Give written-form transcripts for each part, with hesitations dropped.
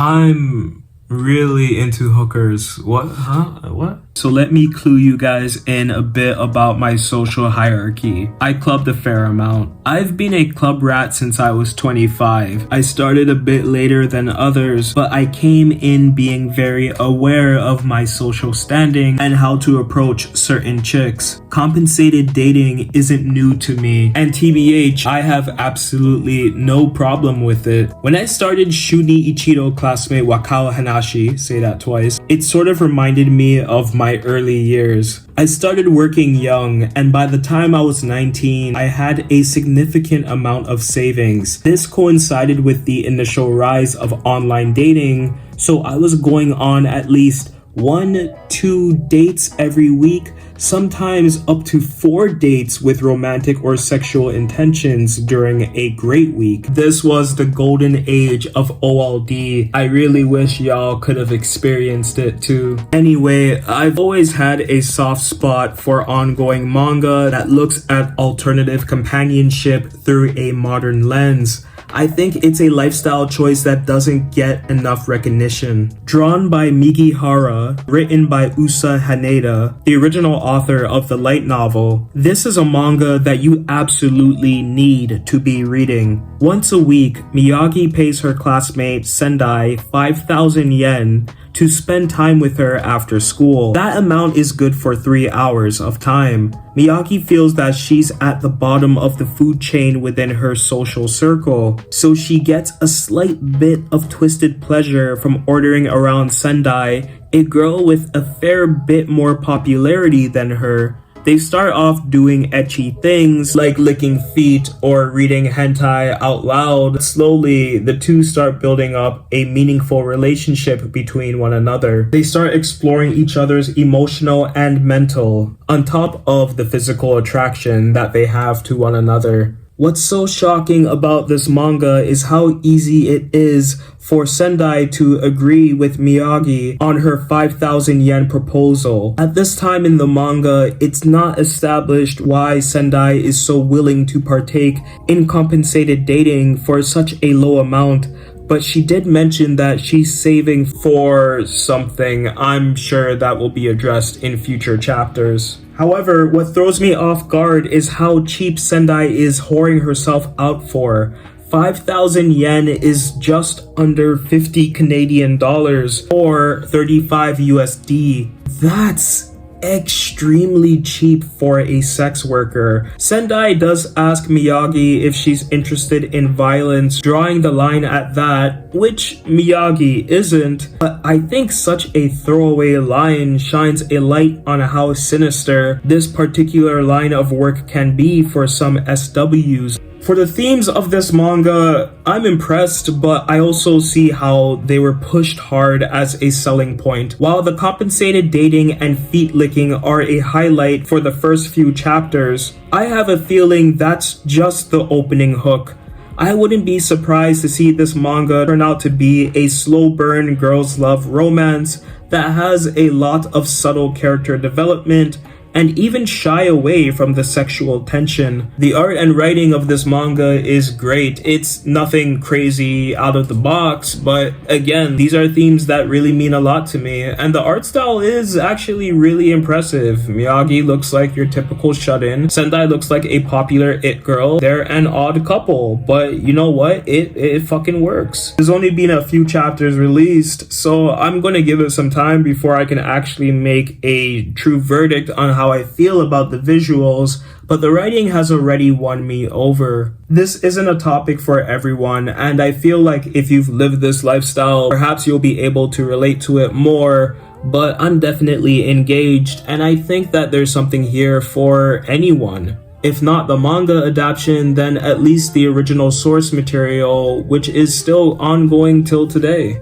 I'm really into hookers. What? Huh? What? So let me clue you guys in a bit about my social hierarchy. I clubbed a fair amount. I've been a club rat since I was 25. I started a bit later than others, but I came in being very aware of my social standing and how to approach certain chicks. Compensated dating isn't new to me, and TBH, I have absolutely no problem with it. When I started週に一度クラスメイトを買う話, say that twice, it sort of reminded me of my early years. I started working young, and by the time I was 19, I had a significant amount of savings. This coincided with the initial rise of online dating, so I was going on at least 1-2 dates every week, sometimes up to 4 dates with romantic or sexual intentions during a great week. This was the golden age of OLD. I really wish y'all could have experienced it too. Anyway, I've always had a soft spot for ongoing manga that looks at alternative companionship through a modern lens. I think it's a lifestyle choice that doesn't get enough recognition. Drawn by Migihara, written by Usa Haneda, the original author of the light novel, this is a manga that you absolutely need to be reading. Once a week, Miyagi pays her classmate Sendai 5,000 yen to spend time with her after school. That amount is good for 3 hours of time. Miyagi feels that she's at the bottom of the food chain within her social circle, so she gets a slight bit of twisted pleasure from ordering around Sendai, a girl with a fair bit more popularity than her. They start off doing ecchi things like licking feet or reading hentai out loud. Slowly, the two start building up a meaningful relationship between one another. They start exploring each other's emotional and mental, on top of the physical attraction that they have to one another. What's so shocking about this manga is how easy it is for Sendai to agree with Miyagi on her 5,000 yen proposal. At this time in the manga, it's not established why Sendai is so willing to partake in compensated dating for such a low amount, but she did mention that she's saving for something. I'm sure that will be addressed in future chapters. However, what throws me off guard is how cheap Sendai is whoring herself out for. 5,000 yen is just under 50 Canadian dollars or 35 USD. That's extremely cheap for a sex worker. Sendai does ask Miyagi if she's interested in violence, drawing the line at that, which Miyagi isn't, but I think such a throwaway line shines a light on how sinister this particular line of work can be for some SWs. For the themes of this manga, I'm impressed, but I also see how they were pushed hard as a selling point. While the compensated dating and feet licking are a highlight for the first few chapters, I have a feeling that's just the opening hook. I wouldn't be surprised to see this manga turn out to be a slow burn girls love romance that has a lot of subtle character development and even shy away from the sexual tension. The art and writing of this manga is great. It's nothing crazy out of the box, but again, these are themes that really mean a lot to me, and the art style is actually really impressive. Miyagi looks like your typical shut-in. Sendai looks like a popular it girl. They're an odd couple, but you know what? It fucking works. There's only been a few chapters released, so I'm gonna give it some time before I can actually make a true verdict on how I feel about the visuals, but the writing has already won me over. This isn't a topic for everyone, and I feel like if you've lived this lifestyle, perhaps you'll be able to relate to it more, but I'm definitely engaged, and I think that there's something here for anyone. If not the manga adaptation, then at least the original source material, which is still ongoing till today.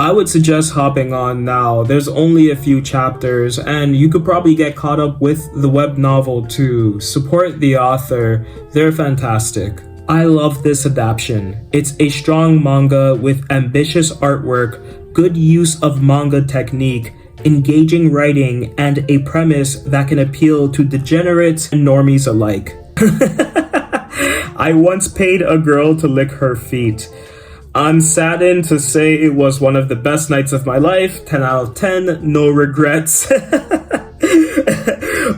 I would suggest hopping on now. There's only a few chapters, and you could probably get caught up with the web novel too. Support the author, they're fantastic. I love this adaptation. It's a strong manga with ambitious artwork, good use of manga technique, engaging writing, and a premise that can appeal to degenerates and normies alike. I once paid a girl to lick her feet. I'm saddened to say it was one of the best nights of my life. 10 out of 10, no regrets.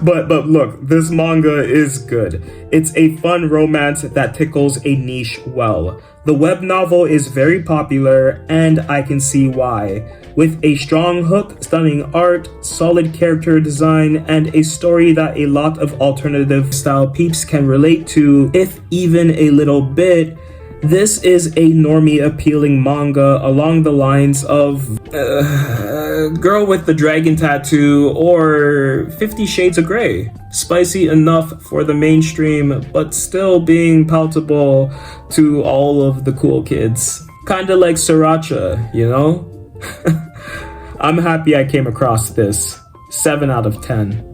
But look, this manga is good. It's a fun romance that tickles a niche well. The web novel is very popular, and I can see why. With a strong hook, stunning art, solid character design, and a story that a lot of alternative style peeps can relate to, if even a little bit, this is a normie appealing manga along the lines of Girl with the Dragon Tattoo or 50 Shades of Grey. Spicy enough for the mainstream, but still being palatable to all of the cool kids. Kinda like Sriracha, you know? I'm happy I came across this. 7 out of 10.